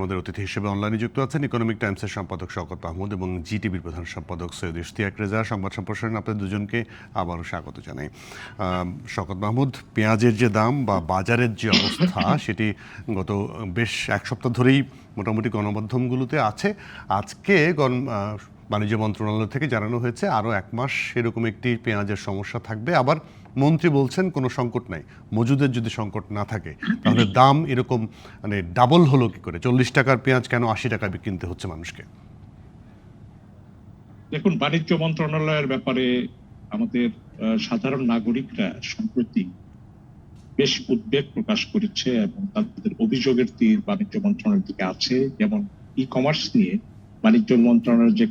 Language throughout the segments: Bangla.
আমাদের অতিথি হিসেবে অনলাইনে যুক্ত আছেন ইকোনমিক টাইমসের সম্পাদক শওকত মাহমুদ এবং জিটিভির প্রধান সম্পাদক সৈয়দ ইশতিয়াক রেজা। সংবাদ সম্প্রসারণে আপনাদের দুজনকে আবারও স্বাগত জানাই। শওকত মাহমুদ, পেঁয়াজের যে দাম বা বাজারের যে অবস্থা সেটি গত বেশ এক সপ্তাহ ধরেই মোটামুটি গণমাধ্যমগুলোতে আছে। আজকে বাণিজ্য মন্ত্রণালয় থেকে জানানো হয়েছে আরও এক মাস এরকম একটি পেঁয়াজের সমস্যা থাকবে। আবার মন্ত্রী বলছেন কোনো সংকট নাই, মজুদের যদি সংকট না থাকে তাহলে দাম এরকম মানে ডাবল হলো কি করে? 40 টাকার পেঁয়াজ কেন 80 টাকায় কিনতে হচ্ছে মানুষকে? দেখুন, বাণিজ্য মন্ত্রণালয়ের ব্যাপারে আমাদের সাধারণ নাগরিকরা সম্প্রতি বেশ উদ্বেগ প্রকাশ করেছে এবং তাদের অভিযোগের তীর বাণিজ্য মন্ত্রণালয়ের দিকে আছে। যেমন ই কমার্স নিয়ে বাণিজ্য মন্ত্রণালয় যে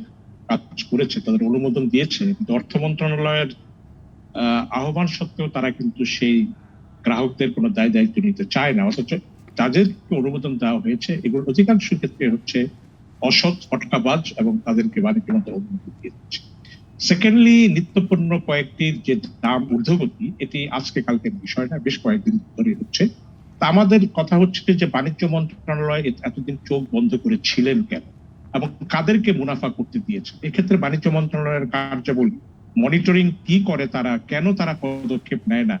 কাজ করেছে, তাদের অনুমোদন দিয়েছে, কিন্তু অর্থ মন্ত্রণালয়ের আহ্বান সত্ত্বেও তারা কিন্তু সেই গ্রাহকদের কোনো দায় দায়িত্ব নিতে চায় না। অথচ যাদেরকে অনুমোদন দেওয়া হয়েছে এগুলো অধিকাংশ ক্ষেত্রে হচ্ছে অসৎ, ফটকাবাজ এবং তাদেরকে বাণিজ্য মন্ত্রণালয় অনুমতি দিয়ে দিচ্ছে। সেকেন্ডলি, নিত্যপণ্য কয়েকটির যে দাম ঊর্ধ্বগতি, এটি আজকে কালকের বিষয় না, বেশ কয়েকদিন ধরে হচ্ছে। তা আমাদের কথা হচ্ছে যে বাণিজ্য মন্ত্রণালয় এতদিন চোখ বন্ধ করে ছিলেন কেন এবং কাদেরকে মুনাফা করতে দিয়েছে? এক্ষেত্রে বাণিজ্য মন্ত্রণালয়ের কার্যাবলী মনিটরিং কি করে, তারা কেন পদক্ষেপ নেয় না?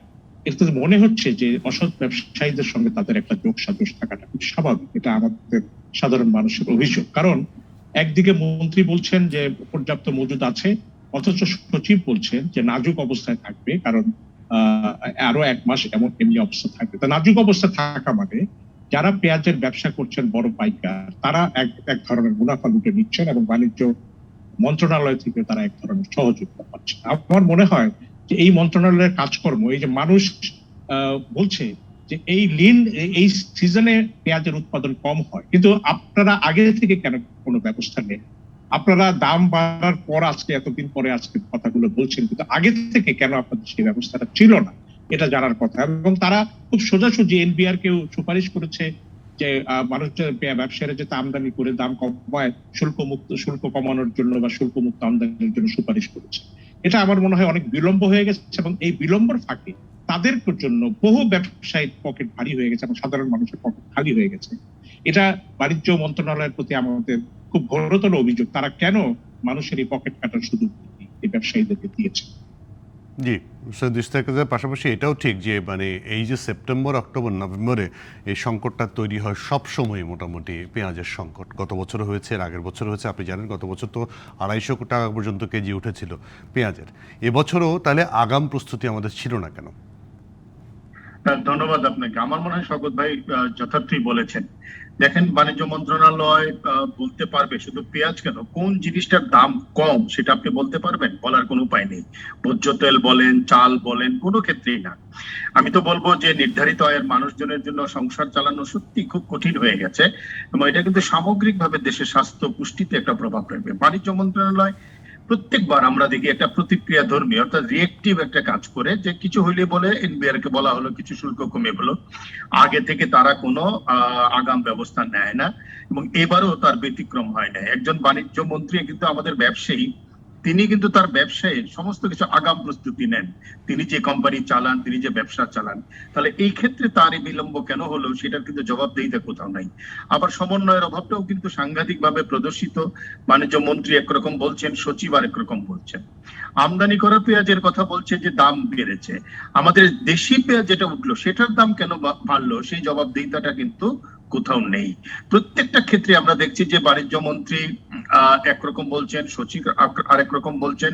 এতে মনে হচ্ছে যে অসৎ ব্যবসায়ীদের সঙ্গে তাদের একটা যোগ সাজস থাকাটা খুব স্বাভাবিক। এটা আমাদের সাধারণ মানুষের অভিযোগ। কারণ একদিকে মন্ত্রী বলছেন যে পর্যাপ্ত মজুদ আছে, অথচ সচিব বলছেন যে নাজুক অবস্থায় থাকবে, কারণ আরো এক মাস এমনি অবস্থা থাকবে। তা নাজুক অবস্থা থাকা মানে যারা পেঁয়াজের ব্যবসা করছেন, বড় পাইকার, তারা এক ধরনের মুনাফা লুটে নিচ্ছেন এবং বাণিজ্য মন্ত্রণালয় থেকে তারা এক ধরনের সহযোগিতা পাচ্ছে। আমার মনে হয় যে এই মন্ত্রণালয়ের কাজকর্ম, এই যে মানুষ বলছে যে এই সিজনে পেঁয়াজের উৎপাদন কম হয়, কিন্তু আপনারা আগে থেকে কেন কোনো ব্যবস্থা নেন? আপনারা দাম বাড়ার পর আজকে এতদিন পরে আজকে কথাগুলো বলছেন, কিন্তু আগে থেকে কেন আপনাদের সেই ব্যবস্থাটা ছিল না? এটা জানার কথা। এবং তারা খুব সোজাসুজি এনবিআর কেও সুপারিশ করেছে যে মানুষের ব্যবসায়ীরা যাতে আমদানি করে দাম কমায়, শুল্ক কমানোর জন্য বা শুল্ক মুক্ত আমদানির জন্য সুপারিশ করেছে। এটা আমার মনে হয় অনেক বিলম্ব হয়ে গেছে এবং এই বিলম্বর ফাঁকে তাদের জন্য বহু ব্যবসায়ীর পকেট ভারী হয়ে গেছে এবং সাধারণ মানুষের পকেট খালি হয়ে গেছে। এটা বাণিজ্য মন্ত্রণালয়ের প্রতি আমাদের খুব ঘোরতর অভিযোগ, তারা কেন মানুষের এই পকেট কাটার সুযোগ এই ব্যবসায়ীদেরকে দিয়েছে। জি, সৈয়দ ইশতিয়াকের পাশাপাশি এটাও ঠিক যে মানে এই যে সেপ্টেম্বর, অক্টোবর, নভেম্বরে এই সংকটটা তৈরি হয় সব সময় মোটামুটি পেঁয়াজের সংকট। গত বছর হয়েছে, এর আগের বছর হয়েছে। আপনি জানেন গত বছর তো 250 টাকা পর্যন্ত কেজি উঠেছিল পেঁয়াজের। এবছরও তাহলে আগাম প্রস্তুতি আমাদের ছিল না কেন? ধন্যবাদ আপনাকে। আমার মনে হয় শওকত ভাই যথার্থই বলেছেন। দেখেন, বাণিজ্য মন্ত্রণালয় বলতে পারবে শুধু পেঁয়াজ কেন, কোন জিনিসটার দাম কম সেটা আপনি বলতে পারবেন? বলার কোনো উপায় নেই। ভোজ্য তেল বলেন, চাল বলেন, কোনো ক্ষেত্রেই না। আমি তো বলবো যে নির্ধারিত আয়ের মানুষজনের জন্য সংসার চালানো সত্যি খুব কঠিন হয়ে গেছে এবং এটা কিন্তু সামগ্রিকভাবে দেশের স্বাস্থ্য পুষ্টিতে একটা প্রভাব ফেলবে। বাণিজ্য মন্ত্রণালয় প্রত্যেকবার আমরা দেখি একটা প্রতিক্রিয়া ধর্মী অর্থাৎ রিয়েক্টিভ একটা কাজ করে, যে কিছু হইলে বলে এনবিআর কে বলা হলো কিছু শুল্ক কমে হলো, আগে থেকে তারা কোনো আগাম ব্যবস্থা নেয় না এবং এবারও তার ব্যতিক্রম হয় না। একজন বাণিজ্য মন্ত্রী কিন্তু আমাদের ব্যবসায়ী, তিনি কিন্তু তার ব্যবসায় সমস্ত কিছু আগাম প্রস্তুতি নেন। তিনি যে কোম্পানি চালান, তিনি যে ব্যবসা চালান, তাহলে এই ক্ষেত্রে তার এই বিলম্ব কেন হলো সেটার কিন্তু জবাবদিহিতা কোথাও নাই। আবার সমন্বয়ের অভাবটাও কিন্তু সাংঘাতিক ভাবে প্রদর্শিত। বাণিজ্য মন্ত্রী একরকম বলছেন, সচিব আর একরকম বলছেন। আমদানি করা পেঁয়াজের কথা বলছে যে দাম বেড়েছে, আমাদের দেশি পেঁয়াজ যেটা উঠলো সেটার দাম কেন বাড়লো সেই জবাবদিহিতাটা কিন্তু কোথাও নেই। প্রত্যেকটা ক্ষেত্রে আমরা দেখছি যে বাণিজ্য মন্ত্রী একরকম বলছেন, সচিব আরেক রকম বলছেন।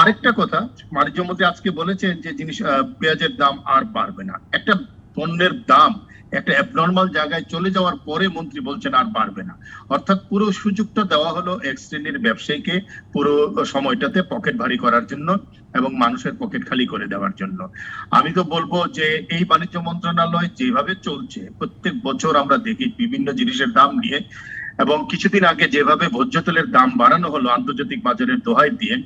আরেকটা কথা, বাণিজ্য মন্ত্রী আজকে বলেছেন যে জিনিস পেঁয়াজের দাম আর বাড়বে না। একটা পণ্যের দাম একটা অ্যাবনর্মাল জায়গায় চলে যাওয়ার পরে মন্ত্রী বলছেন আর বাড়বে না, অর্থাৎ পুরো সুযোগটা দেওয়া হলো এক শ্রেণীর ব্যবসায়ীকে পুরো সময়টাতে পকেট ভারী করার জন্য এবং মানুষের পকেট খালি করে দেওয়ার জন্য। আমি তো বলবো যে এই বাণিজ্য মন্ত্রণালয় যেভাবে চলছে, প্রত্যেক বছর আমরা দেখি বিভিন্ন জিনিসের দাম নিয়ে, এবং কিছুদিন আগে যেভাবে ভোজ্য তেলের দাম বাড়ানো হলো আন্তর্জাতিক বাজারের দোহাই দিয়ে,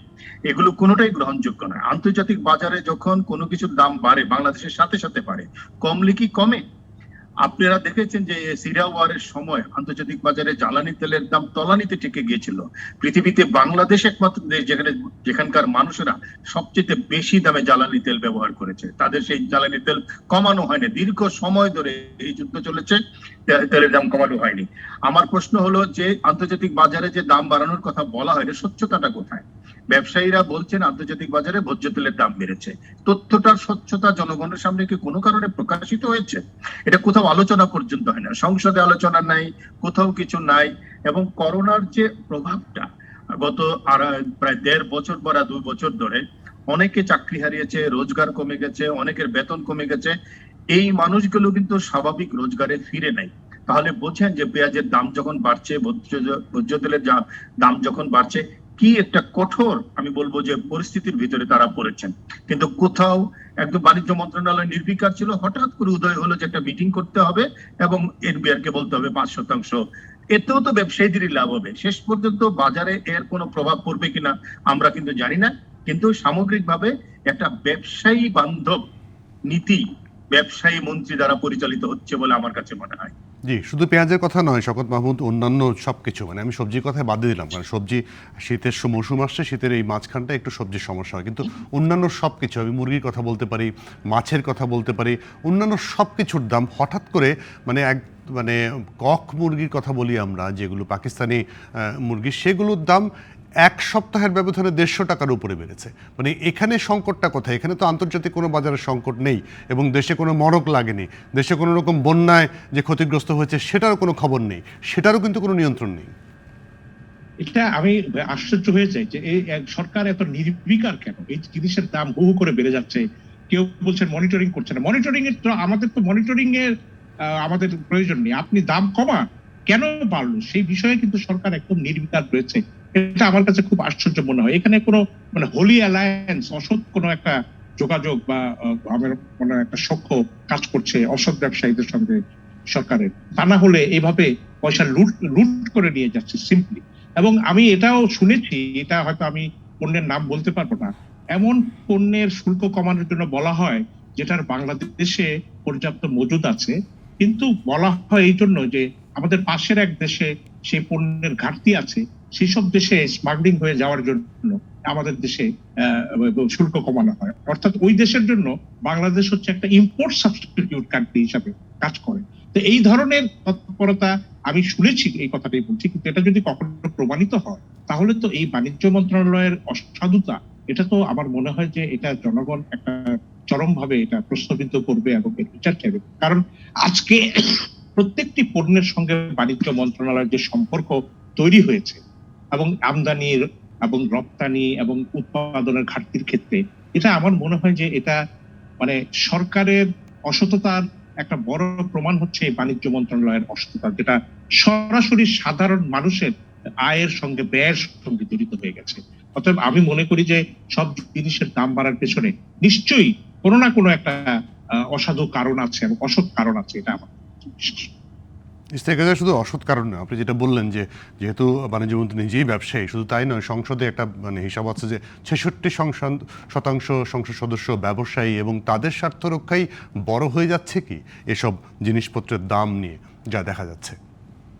এগুলো কোনোটাই গ্রহণযোগ্য নয়। আন্তর্জাতিক বাজারে যখন কোনো কিছুর দাম বাড়ে, বাংলাদেশের সাথে সাথে বাড়ে, কমলে কি কমে? আপনারা দেখেছেন যে সিরিয়া ওয়ারের সময় আন্তর্জাতিক বাজারে জ্বালানি তেলের দাম তলানিতে টিকে গিয়েছিল। পৃথিবীতে বাংলাদেশ একমাত্র দেশ যেখানকার মানুষেরা সবচেয়ে বেশি দামে জ্বালানি তেল ব্যবহার করেছে, তাদের সেই জ্বালানি তেল কমানো হয়নি। দীর্ঘ সময় ধরে এই যুদ্ধ চলেছে, তেলের দাম কমানো হয়নি। আমার প্রশ্ন হলো যে আন্তর্জাতিক বাজারে যে দাম বাড়ানোর কথা বলা হয়, স্বচ্ছতাটা কোথায়? ব্যবসায়ীরা বলছেন আন্তর্জাতিক বাজারে ভোজ্য তেলের দাম বেড়েছে, তথ্যটার স্বচ্ছতা জনগণের সামনে কি কোনো কারণে প্রকাশিত হয়েছে? এটা কোথাও আলোচনা পর্যন্ত হয় না, সংসদে আলোচনা নাই, কোথাও কিছু নাই। এবং করোনার যে প্রভাবটা গত প্রায় 1.5 বছর বা 2 বছর ধরে অনেকে চাকরি হারিয়েছে, রোজগার কমে গেছে, অনেকের বেতন কমে গেছে, এই মানুষগুলো কিন্তু স্বাভাবিক রোজগারে ফিরে নাই। তাহলে বোঝেন যে পেঁয়াজের দাম যখন বাড়ছে, ভোজ্য তেলের দাম যখন বাড়ছে, কি একটা কঠোর আমি বলবো যে পরিস্থিতির ভিতরে তারা পড়েছেন। কিন্তু কোথাও একদম বাণিজ্য মন্ত্রণালয় নির্বিকার ছিল, হঠাৎ করে উদয় হলো যে একটা মিটিং করতে হবে এবং এনবিআর কে বলতে হবে 5%। এতেও তো ব্যবসায়ীদেরই লাভ হবে। শেষ পর্যন্ত বাজারে এর কোনো প্রভাব পড়বে কিনা আমরা কিন্তু জানি না, কিন্তু সামগ্রিকভাবে একটা ব্যবসায়ী বান্ধব নীতি ব্যবসায়ী মন্ত্রী দ্বারা পরিচালিত হচ্ছে বলে আমার কাছে মনে হয়। জি, শুধু পেঁয়াজের কথা নয় শওকত মাহমুদ, অন্যান্য সবকিছু, মানে আমি সবজির কথায় বাদ দিয়ে দিলাম, কারণ সবজি শীতের মৌসুম আসছে, শীতের এই মাঝখানটা একটু সবজির সমস্যা হয়, কিন্তু অন্যান্য সবকিছু, আমি মুরগির কথা বলতে পারি, মাছের কথা বলতে পারি, অন্যান্য সবকিছুর দাম হঠাৎ করে মানে কক মুরগির কথা বলি আমরা, যেগুলো পাকিস্তানি মুরগি, সেগুলোর দাম 1 সপ্তাহের ব্যবধানে 150 টাকার উপরে বেড়েছে। মানে এখানে সংকটটা কোথায়? এখানে তো আন্তর্জাতিক কোনো বাজারের সংকট নেই এবং দেশে কোনো মড়ক লাগেনি, দেশে কোনো রকম বন্যায় যে ক্ষতিগ্রস্ত হয়েছে সেটারও কোনো খবর নেই, সেটারও কিন্তু কোনো নিয়ন্ত্রণ নেই। এটা আমি আশ্চর্য হয়ে যাই যে এই সরকার এত নির্বিকার কেন? এই জিনিসের দাম হু হু করে বেড়ে যাচ্ছে, কেউ বলছেন মনিটরিং করছে না। মনিটরিং এর তো মনিটরিং এর আমাদের প্রয়োজন নেই, আপনি দাম কমা, কেন বাড়লো সেই বিষয়ে কিন্তু সরকার একদম নির্বিকার রয়েছে। এটা আমার কাছে খুব আশ্চর্য মনে হয়। এখানে কোনো মানে হোলি অ্যালায়েন্স, অসৎ কোনো একটা যোগাযোগ বা আমার মনে হয় একটা সখ্য কাজ করছে অসৎ ব্যবসায়ীদের সঙ্গে সরকারের, তা না হলে এইভাবে পয়সা লুট করে নিয়ে যাচ্ছে সিম্পলি। এবং আমি এটাও শুনেছি, এটা হয়তো আমি পণ্যের নাম বলতে পারবো না, এমন পণ্যের শুল্ক কমানোর জন্য বলা হয় যেটার বাংলাদেশে পর্যাপ্ত মজুদ আছে, কিন্তু বলা হয় এই জন্য যে আমাদের পাশের এক দেশে সেই পণ্যের ঘাটতি আছে, সেই সব দেশে স্মাগলিং হয়ে যাওয়ার জন্য আমাদের দেশে শুল্ক কমানো হয়। অর্থাৎ ওই দেশের জন্য বাংলাদেশ হচ্ছে একটা ইম্পোর্ট সাবস্টিটিউট কান্ট্রি হিসাবে কাজ করে। তো এই ধরনের তৎপরতা আমি শুনেছি, এই কথাটাই বলছি, কিন্তু এটা যদি কখনো প্রমাণিত হয় তাহলে তো এই বাণিজ্য মন্ত্রণালয়ের অসাধুতা, এটা তো আমার মনে হয় যে এটা জনগণ একটা চরমভাবে এটা প্রশ্নবিদ্ধ করবে এবং এর বিচার চাইবে। কারণ আজকে প্রত্যেকটি পণ্যের সঙ্গে বাণিজ্য মন্ত্রণালয়ের যে সম্পর্ক তৈরি হয়েছে এবং আমদানির এবং রপ্তানি এবং উৎপাদনের ঘাটতির ক্ষেত্রে, এটা আমার মনে হয় যে এটা মানে সরকারের অসততার একটা বড় প্রমাণ হচ্ছে বাণিজ্য মন্ত্রণালয়ের অসততা, যেটা সরাসরি সাধারণ মানুষের আয়ের সঙ্গে ব্যয়ের সঙ্গে জড়িত হয়ে গেছে। অতএব আমি মনে করি যে সব জিনিসের দাম বাড়ার পেছনে নিশ্চয়ই কোনো না কোনো একটা অসাধু কারণ আছে এবং অসৎ কারণ আছে, এটা আমার বিশ্বাস। ইস্তেকাজা শুধু অসৎ কারণ না, আপনি যেটা বললেন যে যেহেতু বাণিজ্যমন্ত্রী নিজেই ব্যবসায়ী, শুধু তাই নয়, সংসদে একটা মানে হিসাব আছে যে 66% সংসদ সদস্য ব্যবসায়ী, এবং তাদের স্বার্থ রক্ষাই বড় হয়ে যাচ্ছে কি এসব জিনিসপত্রের দাম নিয়ে যা দেখা যাচ্ছে।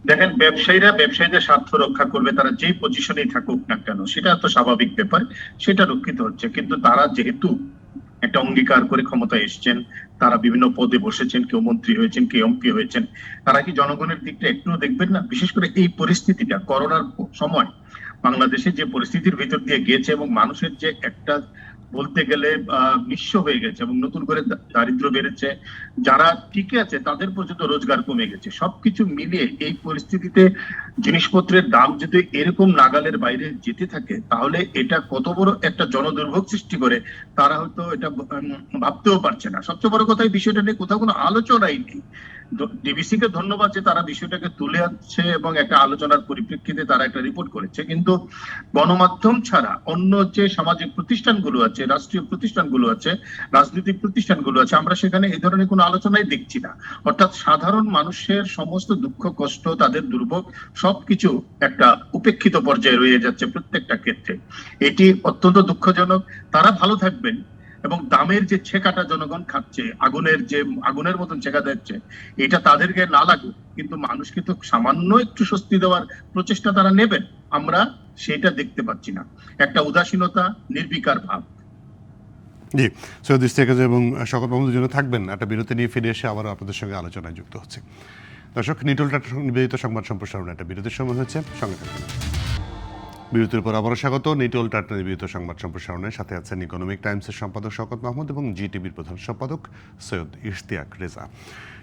দেখেন, ব্যবসায়ীদের স্বার্থ রক্ষা করবে, তারা যেই পজিশনেই থাকুক না কেন, সেটা তো স্বাভাবিক ব্যাপার, সেটা রক্ষিত হচ্ছে। কিন্তু তারা যেহেতু একটা অঙ্গীকার করে ক্ষমতায় এসেছেন, তারা বিভিন্ন পদে বসেছেন, কেউ মন্ত্রী হয়েছেন, কেউ এমপি হয়েছেন, তারা কি জনগণের দিকটা একটুও দেখবেন না? বিশেষ করে এই পরিস্থিতিটা, করোনার সময় বাংলাদেশে যে পরিস্থিতির ভিতর দিয়ে গিয়েছে এবং মানুষের যে একটা বলতে গেলে নিঃস্ব হয়ে গেছে এবং নতুন করে দারিদ্র বেড়েছে, যারা টিকে আছে তাদের পর্যন্ত রোজগার কমে গেছে, সবকিছু মিলিয়ে এই পরিস্থিতিতে জিনিসপত্রের দাম যদি এরকম নাগালের বাইরে যেতে থাকে, তাহলে এটা কত বড় একটা জনদুর্ভোগ সৃষ্টি করে তারা হয়তো এটা ভাবতেও পারছে না। সবচেয়ে বড় কথা, এই বিষয়টা নিয়ে কোথাও কোনো আলোচনাই নেই। ডিবিসি কে ধন্যবাদ যে তারা বিষয়টাকে তুলে আনছে এবং একটা আলোচনার পরিপ্রেক্ষিতে তারা একটা রিপোর্ট করেছে, কিন্তু গণমাধ্যম ছাড়া অন্য যে সামাজিক প্রতিষ্ঠানগুলো আছে, রাষ্ট্রীয় প্রতিষ্ঠানগুলো আছে, রাজনৈতিক প্রতিষ্ঠানগুলো আছে, আমরা সেখানে এই ধরনের কোনো আলোচনাই দেখছি না। অর্থাৎ সাধারণ মানুষের সমস্ত দুঃখ কষ্ট, তাদের দুর্ভোগ সবকিছু একটা উপেক্ষিত পর্যায়ে রয়ে যাচ্ছে প্রত্যেকটা ক্ষেত্রে। এটি অত্যন্ত দুঃখজনক। তারা ভালো থাকবেন, এবং দামের যে ছেকাটা জনগণ খাচ্ছে, আগুনের মতন ছেকা দিচ্ছে, এটা তাদেরকে না লাগুক, কিন্তু মানুষকে তো সামান্য একটু স্বস্তি দেওয়ার প্রচেষ্টা তারা নেবেন, আমরা সেটা দেখতে পাচ্ছি না। একটা উদাসীনতা, নির্বিকার ভাব। জি, সৈয়দ ইশতিয়াক এবং শওকত মাহমুদের জন্য থাকবেন। একটা বিরতি নিয়ে ফিরে এসে আবারও আপনাদের সঙ্গে আলোচনায় যুক্ত হচ্ছে। দর্শক, নিটোল টাটার নিবেদিত সংবাদ সম্প্রসারণে একটা বিরতির সময় হচ্ছে, সঙ্গে থাকবেন। বিরতির পর আবারও স্বাগত। নিটোল টাটা নিবেদিত সংবাদ সম্প্রসারণের সাথে আছেন ইকোনমিক টাইমসের সম্পাদক শওকত মাহমুদ এবং জিটিভির প্রধান সম্পাদক সৈয়দ ইশতিয়াক রেজা।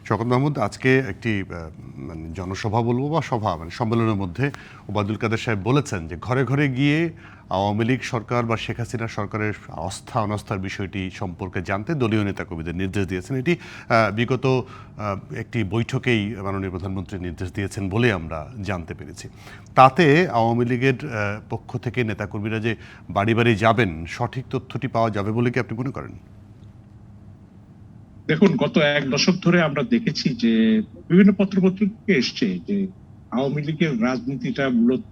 শওকত মাহমুদ, আজকে একটি জনসভা বলবো বা সভা সম্মেলনের মধ্যে ওবায়দুল কাদের সাহেব বলেছেন যে ঘরে ঘরে গিয়ে আওয়ামী লীগ সরকার বা শেখ হাসিনা সরকারের আস্থা অনাস্থার বিষয়টি সম্পর্কে জানতে দলীয় নেতাকর্মীদের নির্দেশ দিয়েছেন। এটি বিগত একটি বৈঠকেই মাননীয় প্রধানমন্ত্রী নির্দেশ দিয়েছেন বলে আমরা জানতে পেরেছি। তাতে আওয়ামী লীগের পক্ষ থেকে নেতাকর্মীরা যে বাড়ি বাড়ি যাবেন, সঠিক তথ্যটি পাওয়া যাবে বলে কি আপনি মনে করেন? দেখুন, গত এক দশক ধরে আমরা দেখেছি যে বিভিন্ন পত্রপত্রিকা এসছে যে আওয়ামী লীগের রাজনীতিটা মূলত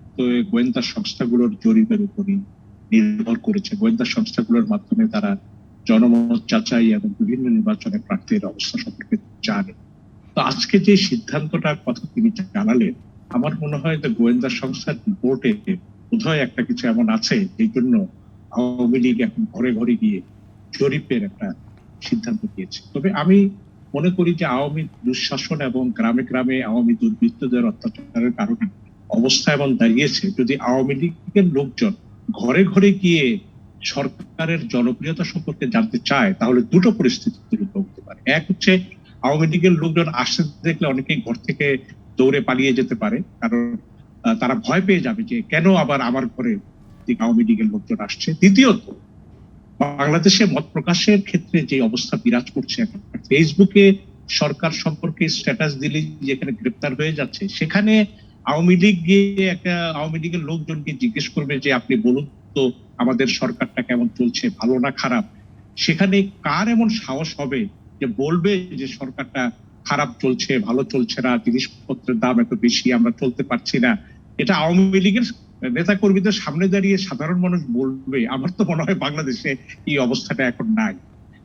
গোয়েন্দা সংস্থাগুলোর জরিপের উপরই নির্ভর করেছে। গোয়েন্দা সংস্থাগুলোর মাধ্যমে তারা জনমত যাচাই এবং বিভিন্ন নির্বাচনে প্রার্থীর অবস্থা সম্পর্কে জানে। তো আজকে যে সিদ্ধান্তটার কথা তিনি জানালেন, আমার মনে হয় যে গোয়েন্দা সংস্থার রিপোর্টে বোধহয় একটা কিছু এমন আছে এই জন্য আওয়ামী লীগ এখন ঘরে ঘরে গিয়ে জরিপের একটা সিদ্ধান্ত দিয়েছে। তবে আমি মনে করি যে আওয়ামী দুঃশাসন এবং গ্রামে গ্রামে আওয়ামী দুর্বৃত্তদের অত্যাচারের কারণে অবস্থা এমন দাঁড়িয়েছে, যদি আওয়ামী লীগের লোকজন ঘরে ঘরে গিয়ে সরকারের জনপ্রিয়তা সম্পর্কে জানতে চায়, তাহলে দুটো পরিস্থিতি তৈরি হতে পারে। এক হচ্ছে, আওয়ামী লীগের লোকজন আসতে দেখলে অনেকেই ঘর থেকে দৌড়ে পালিয়ে যেতে পারে, কারণ তারা ভয় পেয়ে যাবে যে কেন আবার আমার ঘরে আওয়ামী লীগের লোকজন আসছে। দ্বিতীয়ত, বাংলাদেশে মত প্রকাশের ক্ষেত্রে যে অবস্থা বিরাজ করছে, ফেসবুকে সরকার সম্পর্কে স্ট্যাটাস দিলে যেখানে গ্রেপ্তার হয়ে যাচ্ছে, সেখানে আওয়ামী লীগ গিয়ে একটা আওয়ামী লীগের লোকজনকে জিজ্ঞেস করবে যে আপনি বলুন তো আমাদের সরকারটা কেমন চলছে, ভালো না খারাপ। সেখানে কার এমন সাহস হবে যে বলবে যে সরকারটা খারাপ চলছে, ভালো চলছে না, জিনিসপত্রের দাম এত বেশি, আমরা চলতে পারছি না। এটা আওয়ামী লীগের নেতা কর্মীদের সামনে দাঁড়িয়ে সাধারণ মানুষ বলবে? আমার তো মনে হয় বাংলাদেশে এই অবস্থাটা এখন নাই,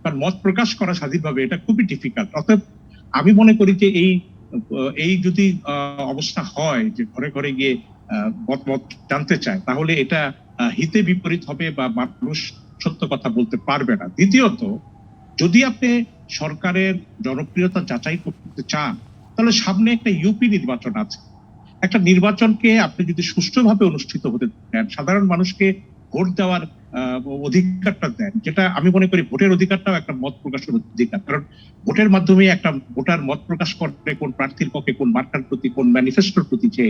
কারণ মত প্রকাশ করা স্বাধীনভাবে এটা খুবই ডিফিকাল্ট। অতএব আমি মনে করি যে এই যদি অবস্থা হয় যে ঘরে ঘরে গিয়ে মত জানতে চায়, তাহলে এটা হিতে বিপরীত হবে বা মানুষ সত্য কথা বলতে পারবে না। দ্বিতীয়ত, যদি আপনি সরকারের জনপ্রিয়তা যাচাই করতে চান, তাহলে সামনে একটা ইউপি নির্বাচন আছে। একটা নির্বাচনকে আপনি যদি সুষ্ঠুভাবে অনুষ্ঠিত হতে দেন, সাধারণ মানুষকে ভোট দেওয়ার অধিকারটা দেন, যেটা আমি মনে করি ভোটের অধিকারটাও একটা মত প্রকাশের অধিকার, কারণ ভোটের মাধ্যমে একটা ভোটার মত প্রকাশ করবে কোন প্রার্থীর পক্ষে, কোন মার্কার প্রতি, কোন ম্যানিফেস্টোর প্রতি যে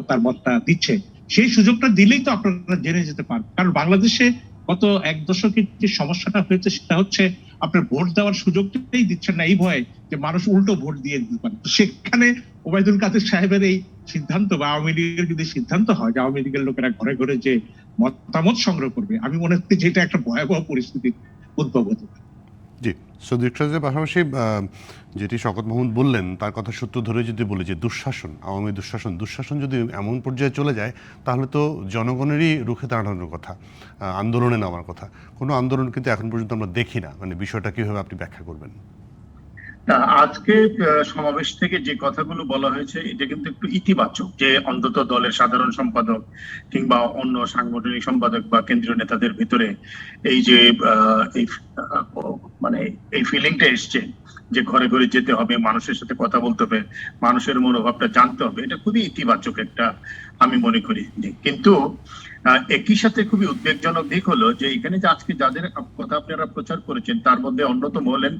তার মতটা দিচ্ছে, সেই সুযোগটা দিলেই তো আপনারা জেনে যেতে পারবেন। কারণ বাংলাদেশে গত এক দশকের যে সমস্যাটা হয়েছে সেটা হচ্ছে আপনার ভোট দেওয়ার সুযোগটাই দিচ্ছেন না, এই ভয়ে যে মানুষ উল্টো ভোট দিয়ে দিতে পারে। সেখানে ওবায়দুল কাদের সাহেবের এই সিদ্ধান্ত বা আওয়ামী লীগের যদি সিদ্ধান্ত হয় যে আওয়ামী লীগের লোকেরা ঘরে ঘরে যে মতামত সংগ্রহ করবে, আমি মনে করি যে এটা একটা ভয়াবহ পরিস্থিতির উদ্ভব হতে পারে। জি, সৌদির পাশাপাশি যেটি শওকত মাহমুদ বললেন তার কথা সূত্র ধরে যদি বলি যে দুঃশাসন, আওয়ামী দুঃশাসন যদি এমন পর্যায়ে চলে যায়, তাহলে তো জনগণেরই রুখে দাঁড়ানোর কথা, আন্দোলনে নামার কথা। কোনো আন্দোলন কিন্তু এখন পর্যন্ত আমরা দেখি না। বিষয়টা কিভাবে আপনি ব্যাখ্যা করবেন? আজকে সমাবেশ থেকে যে কথাগুলো বলা হয়েছে এটা কিন্তু একটু ইতিবাচক, যে অন্তত দলের সাধারণ সম্পাদক কিংবা অন্য সাংগঠনিক সম্পাদক বা কেন্দ্রীয় নেতাদের ভিতরে এই যে এই ফিলিংটা এসছে যে ঘরে ঘরে যেতে হবে, মানুষের সাথে কথা বলতে হবে, মানুষের মনোভাবটা জানতে হবে, এটা খুবই ইতিবাচক একটা আমি মনে করি। কিন্তু একই সাথে খুবই উদ্বেগজনক দিক হলো যে এখানে যে আজকে যাদের কথা আপনারা প্রচার করেছেন তার মধ্যে অন্যতম হলেন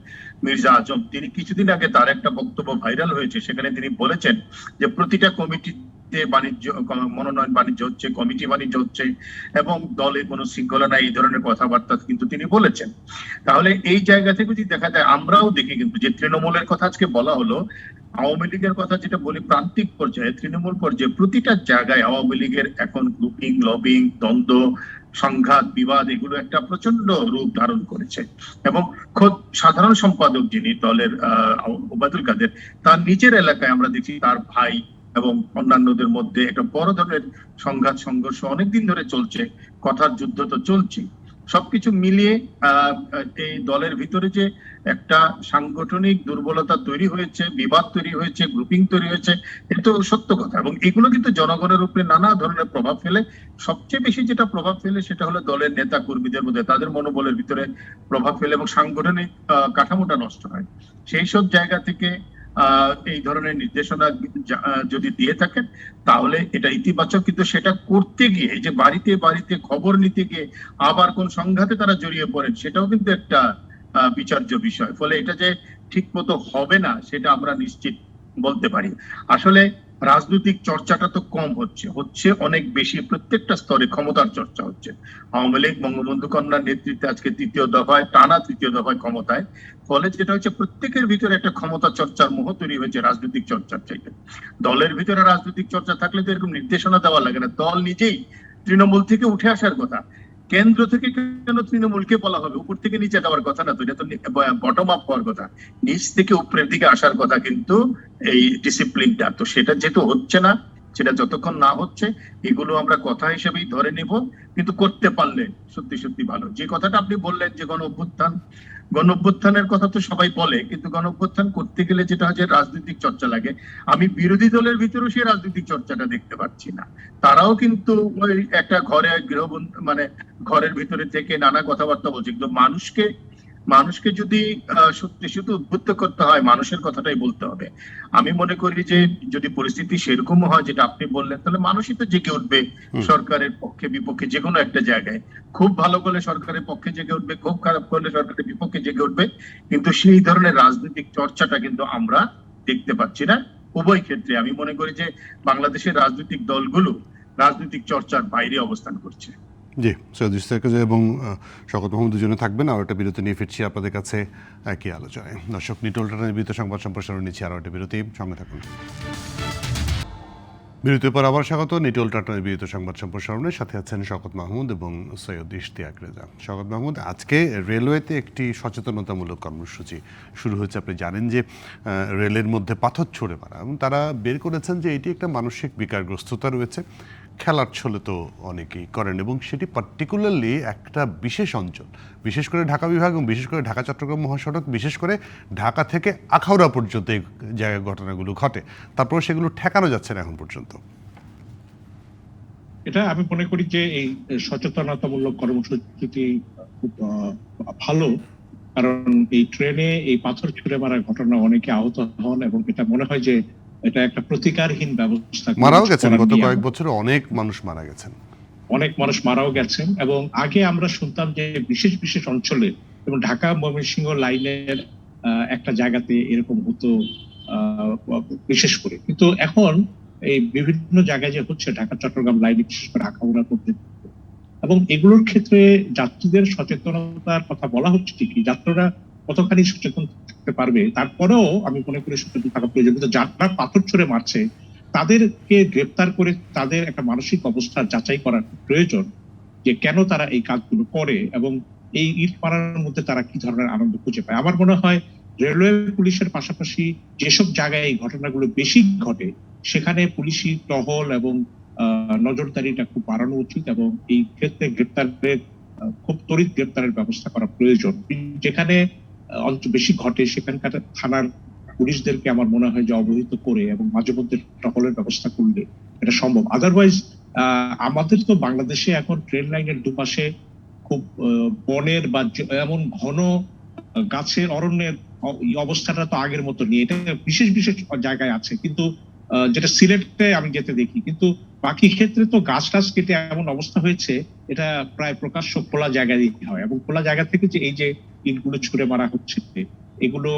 মির্জা আজম। তিনি কিছুদিন আগে তার একটা বক্তব্য ভাইরাল হয়েছে, সেখানে তিনি বলেছেন যে প্রতিটা কমিটিতে মনোনয়ন বাণিজ্য হচ্ছে, কমিটি বাণিজ্য হচ্ছে এবং দলে কোনো শৃঙ্খলা নাই, এই ধরনের কথাবার্তা কিন্তু তিনি বলেছেন। তাহলে এই জায়গা থেকে যদি দেখা যায়, আমরাও দেখি কিন্তু যে তৃণমূলের কথা আজকে বলা হলো, আওয়ামী লীগের কথা যেটা বলি প্রান্তিক পর্যায়ে, তৃণমূল পর্যায়ে প্রতিটা জায়গায় আওয়ামী লীগের এখন গ্রুপিং, লবিং, দ্বন্দ্ব, সংঘাত, বিবাদ এগুলো একটা প্রচন্ড রূপ ধারণ করেছে। এবং খোদ সাধারণ সম্পাদক যিনি দলের ওবায়দুল কাদের, তার নিজের এলাকায় আমরা দেখি তার ভাই এবং অন্যান্যদের মধ্যে একটা বড় ধরনের সংঘাত সংঘর্ষ অনেকদিন ধরে চলছে, কথার যুদ্ধ তো চলছে। সবকিছু মিলিয়ে এই দলের ভিতরে যে একটা সাংগঠনিক দুর্বলতা তৈরি হয়েছে, বিবাদ তৈরি হয়েছে, গ্রুপিং তৈরি হয়েছে, এটা তো সত্য কথা। এবং এগুলো কিন্তু জনগণের উপরে নানা ধরনের প্রভাব ফেলে। সবচেয়ে বেশি যেটা প্রভাব ফেলে সেটা হলো দলের নেতা কর্মীদের মধ্যে, তাদের মনোবলের ভিতরে প্রভাব ফেলে এবং সাংগঠনিক কাঠামোটা নষ্ট হয়। সেই সব জায়গা থেকে এই ধরনের নির্দেশনা যদি দিয়ে থাকেন তাহলে এটা ইতিবাচক, কিন্তু সেটা করতে গিয়ে এই যে বাড়িতে বাড়িতে খবর নিতে গিয়ে আবার কোন সংঘাতে তারা জড়িয়ে পড়েন, সেটাও কিন্তু একটা বিচার্য বিষয়। ফলে এটা যে ঠিক মতো হবে না সেটা আমরা নিশ্চিত বলতে পারি। আসলে রাজনৈতিক চর্চাটা তো কম হচ্ছে অনেক বেশি। প্রত্যেকটা স্তরে ক্ষমতার চর্চা হচ্ছে। আওয়ামী লীগ বঙ্গবন্ধু কন্যার নেতৃত্বে আজকে টানা তৃতীয় দফায় ক্ষমতায়। ফলে যেটা হচ্ছে প্রত্যেকের ভিতরে একটা ক্ষমতা চর্চার মোহ তৈরি হয়েছে রাজনৈতিক চর্চার চাইতে। দলের ভিতরে রাজনৈতিক চর্চা থাকলে তো এরকম নির্দেশনা দেওয়া লাগে না। দল নিজেই তৃণমূল থেকে উঠে আসার কথা। কেন্দ্র থেকে কেন তৃণমূলকে বলা হবে? উপর থেকে নিচে যাওয়ার কথা না তো, এটা তো বটম আপ হওয়ার কথা, নিচ থেকে উপরের দিকে আসার কথা। কিন্তু এই ডিসিপ্লিনটা তো সেটা যেহেতু হচ্ছে না, সেটা যতক্ষণ না হচ্ছে এগুলো আমরা কথা হিসেবেই ধরে নেব। কিন্তু করতে পারলে সত্যি সত্যি ভালো। যে কথাটা আপনি বললেন যে গণ অভ্যুত্থানের কথা তো সবাই বলে, কিন্তু গণ অভ্যুত্থান করতে গেলে যেটা হয় যে রাজনৈতিক চর্চা লাগে। আমি বিরোধী দলের ভিতরেও সেই রাজনৈতিক চর্চাটা দেখতে পাচ্ছি না। তারাও কিন্তু ওই একটা ঘরের ভিতরে থেকে নানা কথাবার্তা বলছে। কিন্তু মানুষকে যদি সত্যি শুধু উদ্বুদ্ধ করতে হয়, মানুষের কথাটাই বলতে হবে। আমি মনে করি যে যদি পরিস্থিতি সেরকম হয় যেটা আপনি বললেন, তাহলে মানুষই তো জেগে উঠবে সরকারের পক্ষে বিপক্ষে যে কোনো একটা জায়গায়। খুব ভালো করলে সরকারের পক্ষে জেগে উঠবে, খুব খারাপ করলে সরকারের বিপক্ষে জেগে উঠবে। কিন্তু সেই ধরনের রাজনৈতিক চর্চাটা কিন্তু আমরা দেখতে পাচ্ছি না উভয় ক্ষেত্রে। আমি মনে করি যে বাংলাদেশের রাজনৈতিক দলগুলো রাজনৈতিক চর্চার বাইরে অবস্থান করছে। জি, সৈয়দ ইশতিয়াক এবং শওকত মাহমুদ দুজনে থাকবেন। আরও একটা বিরতি নিয়ে ফিরছি আপনাদের কাছে একই আলোচনায়। দর্শক, নিটোল টাটা নির্বিত সংবাদ সম্প্রসারণ নিচ্ছি আরও একটা বিরতি, সঙ্গে থাকুন। বিরতির পর আবার স্বাগত নিটোল টাটা নির্বিত সংবাদ সম্প্রসারণের সাথে আছেন শওকত মাহমুদ এবং সৈয়দ ইশতিয়াক রেজা। শওকত মাহমুদ, আজকে রেলওয়েতে একটি সচেতনতামূলক কর্মসূচি শুরু হয়েছে। আপনি জানেন যে রেলের মধ্যে পাথর ছুঁড়ে মারা, এবং তারা বের করেছেন যে এটি একটা মানসিক বিকারগ্রস্ততা রয়েছে। খেলার ছলে তো অনেকেই করেন, এবং সেটি পার্টিকুলারলি একটা বিশেষ অঞ্চল, বিশেষ করে ঢাকা বিভাগ এবং বিশেষ করে ঢাকা চট্টগ্রাম মহাসড়ক, বিশেষ করে ঢাকা থেকে আখাউড়া পর্যন্ত এই জায়গায় ঘটনাগুলো ঘটে। তারপর সেগুলো ঠেকানো যাচ্ছে না এখন পর্যন্ত। এটা আমি মনে করি যে এই সচেতনতামূলক কর্মসূচিটি খুব ভালো, কারণ এই ট্রেনে এই পাথর ছুঁড়ে মারার ঘটনা অনেকে আহত হন, এবং এটা মনে হয় যে এটা একটা প্রতিকারহীন ব্যবস্থা। মারাও গেছেন, গত কয়েক বছরে অনেক মানুষ মারা গেছেন, অনেক মানুষ মারাও গেছেন। এবং আগে আমরা শুনতাম যে বিশেষ বিশেষ অঞ্চলে, এবং ঢাকা ময়মনসিংহ লাইনের একটা জায়গাতে এরকম হতো বিশেষ করে। কিন্তু এখন এই বিভিন্ন জায়গায় যে হচ্ছে ঢাকা চট্টগ্রাম লাইনে, বিশেষ করে আখাউড়া পর্যন্ত, এবং এগুলোর ক্ষেত্রে যাত্রীদের সচেতনতার কথা বলা হচ্ছে ঠিকই, যাত্রীরা কতখানি সচেতন থাকতে পারবে তারপরেও আমি মনে করি সচেতন থাকা প্রয়োজন। কিন্তু যারা পাথর ছুঁড়ে মারছে তাদেরকে গ্রেপ্তার করে তাদের একটা মানসিক অবস্থা যাচাই করার প্রয়োজন, যে কেন তারা এই কাজগুলো করে এবং এই ইট মারার মধ্যে তারা কি ধরনের আনন্দ খুঁজে পায়। আমার মনে হয় রেলওয়ে পুলিশের পাশাপাশি যেসব জায়গায় এই ঘটনাগুলো বেশি ঘটে সেখানে পুলিশি টহল এবং নজরদারিটা খুব বাড়ানো উচিত, এবং এই ক্ষেত্রে গ্রেপ্তারের খুব তড়িৎ গ্রেপ্তারের ব্যবস্থা করা প্রয়োজন। যেখানে বেশি ঘটে সেখানকার থানার পুলিশদেরকে আমার মনে হয় যে অবহিত করে এবং মাঝে মধ্যে টহলের ব্যবস্থা করলে এটা সম্ভব। আদারওয়াইজ আমাদের তো বাংলাদেশে এখন ট্রেন লাইনের দুপাশে খুব বনের বা এমন ঘন গাছের অরণ্যের অবস্থাটা তো আগের মতো নেই। এটা বিশেষ বিশেষ জায়গায় আছে, কিন্তু যেটা সিলেটে আমি যেতে দেখি, কিন্তু বাকি ক্ষেত্রে তো গাছ টাছ কেটে এমন অবস্থা হয়েছে এটা প্রায় প্রকাশ্য খোলা জায়গায় দিতে হয়, এবং খোলা জায়গা থেকে যে এই যে ইটগুলো ছুঁড়ে মারা হচ্ছে এগুলো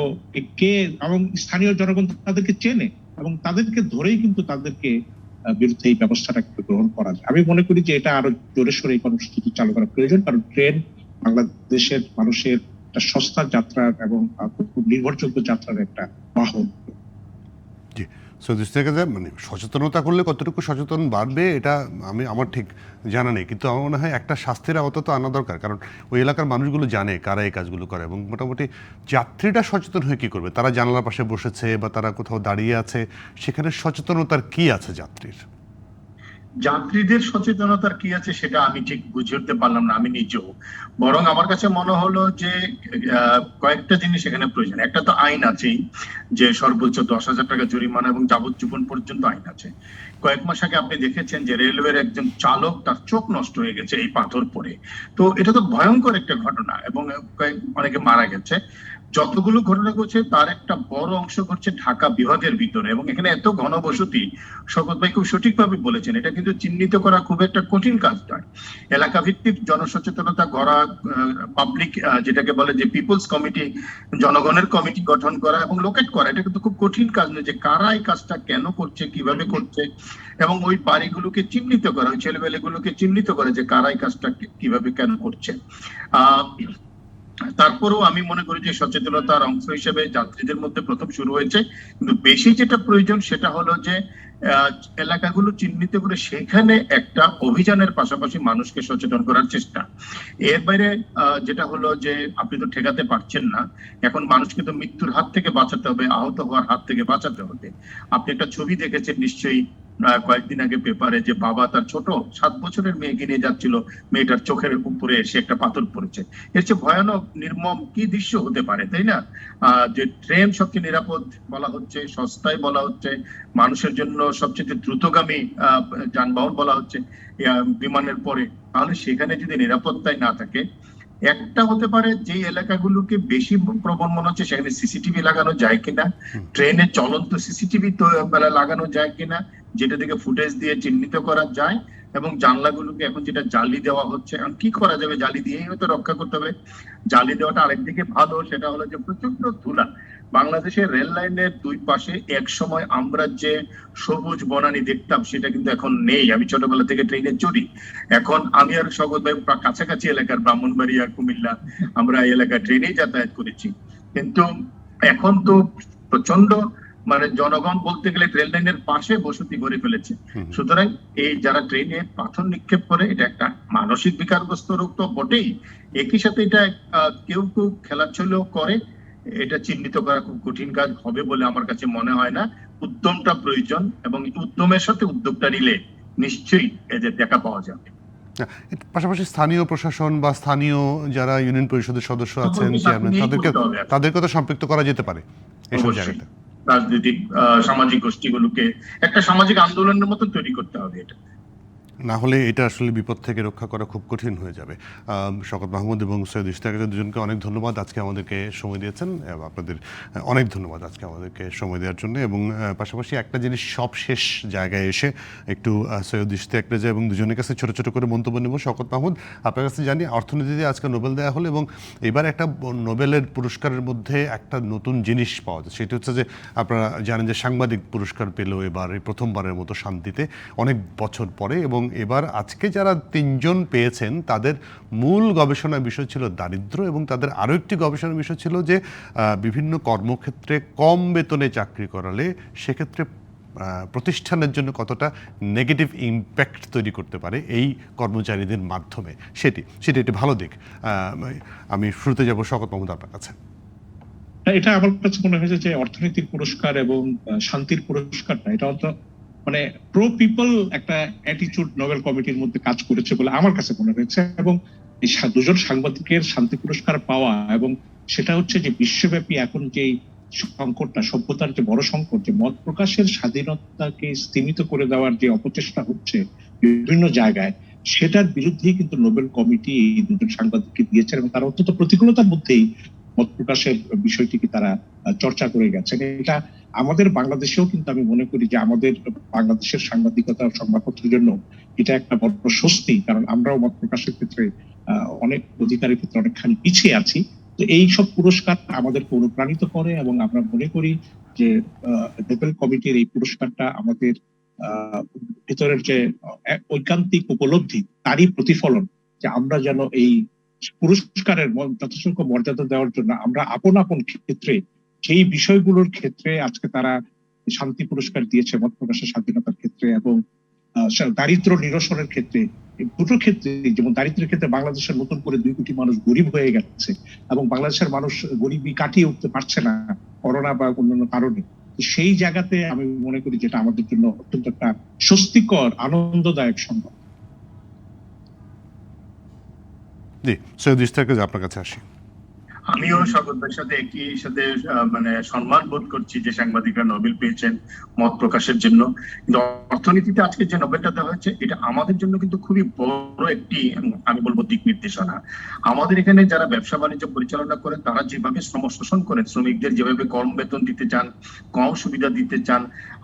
কে, এবং স্থানীয় জনগণ তাদেরকে চেনে এবং তাদেরকে ধরেই কিন্তু তাদেরকে বিরুদ্ধে এই ব্যবস্থাটা গ্রহণ করা যায়। আমি মনে করি যে এটা আরো জোরে সোরে এই কর্মসূচি চালু করা প্রয়োজন, কারণ ট্রেন বাংলাদেশের মানুষের একটা সস্তা যাত্রার এবং খুব নির্ভরযোগ্য যাত্রার একটা বাহন। মানে সচেতনতা করলে কতটুকু সচেতন বাড়বে এটা আমার ঠিক জানা নেই, কিন্তু আমার মনে হয় একটা শাস্তির আওতা তো আনা দরকার, কারণ ওই এলাকার মানুষগুলো জানে কারা এই কাজগুলো করে। এবং মোটামুটি যাত্রীরা সচেতন হয়ে কি করবে? তারা জানালার পাশে বসেছে বা তারা কোথাও দাঁড়িয়ে আছে, সেখানে সচেতনতার কি আছে যাত্রীর? যাত্রীদের সচেতনতার কি আছে সেটা আমি ঠিক বুঝে উঠতে পারলাম না আমি নিজেও। বরং আমার কাছে মনে হলো যে কয়েকটা জিনিস এখানে প্রয়োজন। একটা তো আইন আছেই, যে সর্বোচ্চ 10,000 টাকা জরিমানা এবং যাবজ্জীবন পর্যন্ত আইন আছে। কয়েক মাস আগে আপনি দেখেছেন যে রেলওয়ের একজন চালক, তার চোখ নষ্ট হয়ে গেছে এই পাথর পড়ে। তো এটা তো ভয়ঙ্কর একটা ঘটনা এবং অনেকে মারা গেছে। যতগুলো ঘটনা ঘটছে তার একটা বড় অংশ ঘটছে ঢাকা বিভাগের ভিতরে, এবং এখানে এত ঘনবসতি। শওকত ভাই খুব সঠিকভাবে বলেছেন, এটা কিন্তু চিহ্নিত করা খুব একটা কঠিন কাজ নয়। এলাকা ভিত্তিক জনসচেতনতা করা, পাবলিক যেটাকে বলে যে পিপলস কমিটি, জনগণের কমিটি গঠন করা এবং লোকেট করা, এটা কিন্তু খুব কঠিন কাজ নয়। যে কারা এই কাজটা কেন করছে, কিভাবে করছে, এবং ওই বাড়িগুলোকে চিহ্নিত করা, ওই ছেলেবেলেগুলোকে চিহ্নিত করে যে কারা এই কাজটা কিভাবে কেন করছে। তারপরেও আমি মনে করি যে সচেতনতার অংশ হিসেবে যাত্রীদের মধ্যে প্রথম শুরু হয়েছে, কিন্তু বেশি যেটা প্রয়োজন সেটা হলো যে এলাকাগুলো চিহ্নিত করে সেখানে একটা অভিযানের পাশাপাশি মানুষকে সচেতন করার চেষ্টা। এর বাইরে যেটা হলো যে আপনি তো ঠেকাতে পারছেন না, এখন মানুষকে তো মৃত্যুর হাত থেকে বাঁচাতে হবে, আহত হওয়ার হাত থেকে বাঁচাতে হবে। আপনি একটা ছবি দেখেছেন নিশ্চয়ই কয়েকদিন আগে পেপারে, যে বাবা তার ছোট 7 বছরের মেয়েকে নিয়ে যাচ্ছিল, মেয়েটার চোখের উপরে এসে একটা পাথর পড়েছে। এর চেয়ে ভয়ানক নির্মম কি দৃশ্য হতে পারে, তাই না? যে ট্রেন সবচেয়ে নিরাপদ বলা হচ্ছে, সস্তায় বলা হচ্ছে, মানুষের জন্য সবচেয়ে দ্রুতগামী যানবাহন বলা হচ্ছে বিমানের পরে, তাহলে সেখানে যদি নিরাপত্তায় না থাকে, একটা হতে পারে যে এলাকাগুলোকে বেশি প্রবণ মনে হচ্ছে সেখানে সিসিটিভি লাগানো যায় কিনা, ট্রেনে চলন্ত সিসিটিভি তো লাগানো যায় কিনা, যেটা থেকে ফুটেজ দিয়ে চিহ্নিত করা যায়, এবং জানলাগুলোকে এখন যেটা জালি দেওয়া হচ্ছে, এখন কি করা যাবে, জালি দিয়েই হয়তো রক্ষা করতে হবে। জালি দেওয়াটা আরেকদিকে ভালো, সেটা হলো যে প্রচন্ড ধুলা বাংলাদেশের রেল লাইনের দুই পাশে এক সময় আমরা যে সবুজ বনানী দেখতাম সেটা কিন্তু এখন নেই। আমি ছোটবেলা থেকে ট্রেনে চড়ি, এখন আমি আর শওকত ভাই কাছাকাছি এলাকার ব্রাহ্মণবাড়িয়া, কুমিল্লা, আমরা এই এলাকায় ট্রেনেই যাতায়াত করেছি, কিন্তু এখন তো প্রচন্ড জনগণ বলতে গেলে ট্রেন লাইনের পাশে বসতি গড়ে ফেলেছে। সুতরাং এই যারা ট্রেনে পাথর নিক্ষেপ করে, এটা একটা মানসিক বিকারগ্রস্ত রোগ তো বটেই, একই সাথে এটা কেউ কেউ খেলাচ্ছলেও করে। এটা চিহ্নিত করা খুব কঠিন কাজ হবে বলে আমার কাছে মনে হয় না। উদ্যমটা প্রয়োজন, এবং উদ্যমের সাথে উদ্যোগটা নিলে নিশ্চয়ই এদের দেখা পাওয়া যাবে। পাশাপাশি স্থানীয় প্রশাসন বা স্থানীয় যারা ইউনিয়ন পরিষদের সদস্য আছেন, চেয়ারম্যান, তাদেরকে তো সম্পৃক্ত করা যেতে পারে এইসব জায়গাতে। রাজনৈতিক সামাজিক গোষ্ঠীগুলোকে একটা সামাজিক আন্দোলনের মতো তৈরি করতে হবে, এটা না হলে এটা আসলে বিপদ থেকে রক্ষা করা খুব কঠিন হয়ে যাবে। শওকত মাহমুদ এবং সৈয়দ ইশতিয়াক দুজনকে অনেক ধন্যবাদ, আজকে আমাদেরকে সময় দিয়েছেন। আপনাদের অনেক ধন্যবাদ আজকে আমাদেরকে সময় দেওয়ার জন্য। এবং পাশাপাশি একটা জিনিস সব শেষ জায়গায় এসে একটু সৈয়দ ইশতিয়াক রেজা এবং দুজনের কাছে ছোট ছোট করে মন্তব্য নেব। শওকত মাহমুদ, আপনার কাছে জানি অর্থনীতিতে আজকে নোবেল দেওয়া হলো, এবং এবার একটা নোবেলের পুরস্কারের মধ্যে একটা নতুন জিনিস পাওয়া যায়, সেটা হচ্ছে যে আপনারা জানেন যে সাংবাদিক পুরস্কার পেল এবার, এই প্রথমবারের মতো শান্তিতে অনেক বছর পরে। এবং এবার আজকে যারা 3 জন পেয়েছেন তাদের মূল গবেষণার বিষয় ছিল দারিদ্র্য, এবং তাদের আরও একটি গবেষণার বিষয় ছিল যে বিভিন্ন কর্মক্ষেত্রে কম বেতনে চাকরি করালে সেক্ষেত্রে প্রতিষ্ঠানের জন্য কতটা নেগেটিভ ইম্প্যাক্ট তৈরি করতে পারে এই কর্মচারীদের মাধ্যমে, সেটি একটি ভালো দিক। আমি শুরুতে যাব শওকত মাহমুদ আপনার কাছে। এটা আমার কাছে মনে হয়েছে যে অর্থনৈতিক পুরস্কার এবং শান্তির পুরস্কারটা, এটা প্রো পিপল একটা অ্যাটিটিউড নোবেল কমিটির মধ্যে কাজ করেছে বলে আমার কাছে মনে হয়েছে। এবং এই 2জন সাংবাদিকের শান্তি পুরস্কার পাওয়া, এবং সেটা হচ্ছে যে বিশ্বব্যাপী এখন যে সংকটটা, সভ্যতার যে বড় সংকট, যে মত প্রকাশের স্বাধীনতাকে স্তীমিত করে দেওয়ার যে অপচেষ্টা হচ্ছে বিভিন্ন জায়গায়, সেটার বিরুদ্ধেই কিন্তু নোবেল কমিটি এই 2জন সাংবাদিককে দিয়েছে, এবং তারা অত্যন্ত প্রতিকূলতার মধ্যেই মত প্রকাশের বিষয়টিকে তারা চর্চা করে গেছেন। এটা আমাদের বাংলাদেশেও কিন্তু আমি মনে করি যে আমাদের বাংলাদেশের সাংবাদিকতা সংবাদপত্রের জন্য এটা একটা বড় স্বস্তি, কারণ আমরাও মত প্রকাশের ক্ষেত্রে অনেক অধিকারের ক্ষেত্রে অনেকখানি পিছিয়ে আছি। তো এই সব পুরস্কার আমাদেরকে অনুপ্রাণিত করে, এবং আমরা মনে করি যে নোবেল কমিটির এই পুরস্কারটা আমাদের ভিতরের যে ঐকান্তিক উপলব্ধি, তারই প্রতিফলন, যে আমরা যেন এই পুরস্কারের যথাসংখ্য মর্যাদা দেওয়ার জন্য আমরা আপন আপন ক্ষেত্রে সেই বিষয়গুলোর ক্ষেত্রে আজকে তারা শান্তি পুরস্কার দিয়েছে, মত প্রকাশের স্বাধীনতার ক্ষেত্রে এবং দারিদ্র নিরসনের ক্ষেত্রে। দুটো ক্ষেত্রে, যেমন দারিদ্রের ক্ষেত্রে বাংলাদেশের নতুন করে 2 কোটি মানুষ গরিব হয়ে গেছে, এবং বাংলাদেশের মানুষ গরিবই কাটিয়ে উঠতে পারছে না করোনা বা অন্যান্য কারণে। তো সেই জায়গাতে আমি মনে করি যেটা আমাদের জন্য অত্যন্ত একটা স্বস্তিকর আনন্দদায়ক সংবাদ। জি, সৈয়দ ইশতিয়াক রেজা, আপনার কাছে আসি। আমিও স্বাগত ভাইয়ের সাথে একই সাথে মানে সম্মান বোধ করছি যে সাংবাদিকরা নোবেল পেয়েছেন মত প্রকাশের জন্য। কিন্তু অর্থনীতিতে আজকে যে নোবেলটা দেওয়া হয়েছে এটা আমাদের জন্য কিন্তু খুবই বড় একটি আমি বলবো দিক নির্দেশনা। আমাদের এখানে যারা ব্যবসা বাণিজ্য পরিচালনা করেন তারা যেভাবে শ্রম শোষণ করেন, শ্রমিকদের যেভাবে কম বেতন দিতে চান, কম সুবিধা দিতে চান,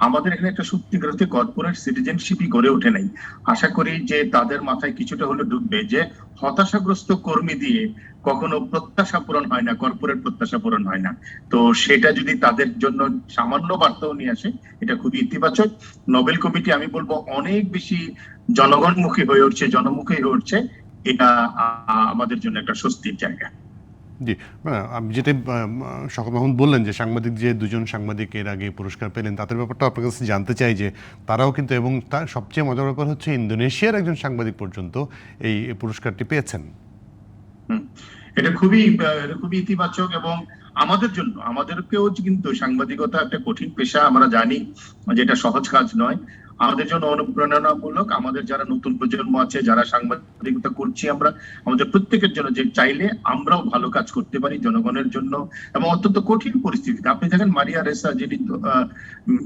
আমাদের এখানে একটা সত্যিকার অর্থে কর্পোরেট সিটিজেনশিপই গড়ে ওঠে নাই। আশা করি যে তাদের মাথায় কিছুটা হলে ঢুকবে যে হতাশাগ্রস্ত কর্মী দিয়ে কখনো প্রত্যাশা পূরণ হয় না, কর্পোরেট প্রত্যাশা পূরণ হয় না। তো সেটা যদি তাদের জন্য সামান্য বার্তাও নিয়ে আসে এটা খুবই ইতিবাচক। নোবেল কমিটি আমি বলবো অনেক বেশি জনগণমুখী হয়ে উঠছে, জনমুখী হয়ে উঠছে। এটা আমাদের জন্য একটা স্বস্তির জায়গা। জি, আমি যেটা শওকত মাহমুদ বললেন যে সাংবাদিক যে দুজন সাংবাদিক এর আগে পুরস্কার পেলেন তাদের ব্যাপারটা আপনার কাছে জানতে চাই যে তারাও কিন্তু, এবং তার সবচেয়ে মজার ব্যাপার হচ্ছে ইন্দোনেশিয়ার একজন সাংবাদিক পর্যন্ত এই পুরস্কারটি পেয়েছেন। এটা খুবই ইতিবাচক এবং আমাদের জন্য, আমাদেরকেও কিন্তু সাংবাদিকতা একটা কঠিন পেশা, আমরা জানি যে এটা সহজ কাজ নয়। আমাদের জন্য অনুপ্রেরণামূলক, আমাদের যারা নতুন প্রজন্ম আছে যারা সাংবাদিকতা করছি আমরা, আমাদের প্রত্যেকের জন্য যে চাইলে আমরাও ভালো কাজ করতে পারি জনগণের জন্য এবং অত্যন্ত কঠিন পরিস্থিতিতে। আপনি দেখেন মারিয়া রেসা যিনি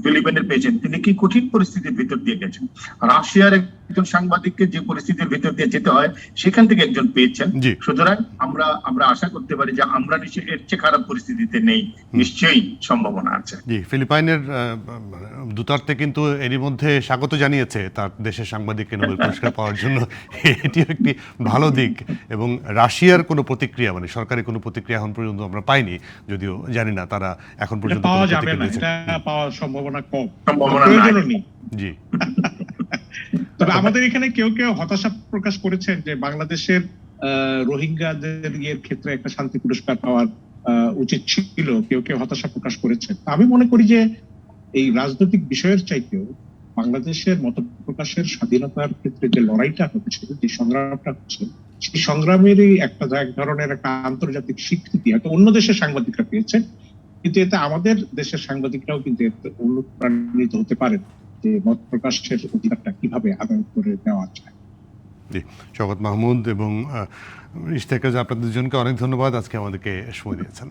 ফিলিপাইনের পেয়েছেন, তিনি কি কঠিন পরিস্থিতির ভিতর দিয়ে গেছেন। রাশিয়ার একজন সাংবাদিককে যে পরিস্থিতির ভিতর দিয়ে যেতে হয় সেখান থেকে একজন পেয়েছেন। সুতরাং আমরা আশা করতে পারি যে আমরা নিশ্চয়ই এর চেয়ে খারাপ পরিস্থিতিতে নেই, নিশ্চয়ই সম্ভাবনা আছে। জি, ফিলিপাইনের দূতার্থে কিন্তু এরই মধ্যে স্বাগত জানিয়েছে তার দেশের সাংবাদিককে নোবেল পুরস্কার পাওয়ার জন্য। এটিও একটি ভালো দিক। এবং রাশিয়ার কোনো প্রতিক্রিয়া, মানে সরকারি কোনো প্রতিক্রিয়া এখন পর্যন্ত আমরা পাইনি, যদিও জানি না তারা এখন পর্যন্ত পাওয়া যাবে না, এটা পাওয়ার সম্ভাবনা কম, সম্ভাবনা নেই। জি, তবে আমাদের এখানে কেউ কেউ হতাশা প্রকাশ করেছেন যে বাংলাদেশের রোহিঙ্গাদের ক্ষেত্রে একটা শান্তি পুরস্কার পাওয়ার উচিত ছিল, কেউ কেউ হতাশা প্রকাশ করেছেন। আমি মনে করি যে এই রাজনৈতিক বিষয়ের চাইতেও বাংলাদেশের মত প্রকাশের স্বাধীনতার ক্ষেত্রে যে লড়াইটা হচ্ছে, যে সংগ্রামটা হচ্ছে, সেই সংগ্রামেরই একটা এক ধরনের একটা আন্তর্জাতিক স্বীকৃতি হয়তো অন্য দেশের সাংবাদিকরা পেয়েছেন, কিন্তু এতে আমাদের দেশের সাংবাদিকরাও কিন্তু অনুপ্রাণিত হতে পারেন যে মত প্রকাশের অধিকারটা কিভাবে আদায় করে দেওয়া যায়। জি, শওকত মাহমুদ এবং ইশতিয়াক রেজা, আপনাদের দুজনকে অনেক ধন্যবাদ আজকে আমাদেরকে সময় দিয়েছেন।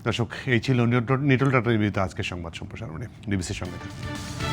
দর্শক, এই ছিল নিটল টাটার বিরুদ্ধে আজকের সংবাদ সম্প্রসারণে। ডিবিসির সঙ্গে থাকুন।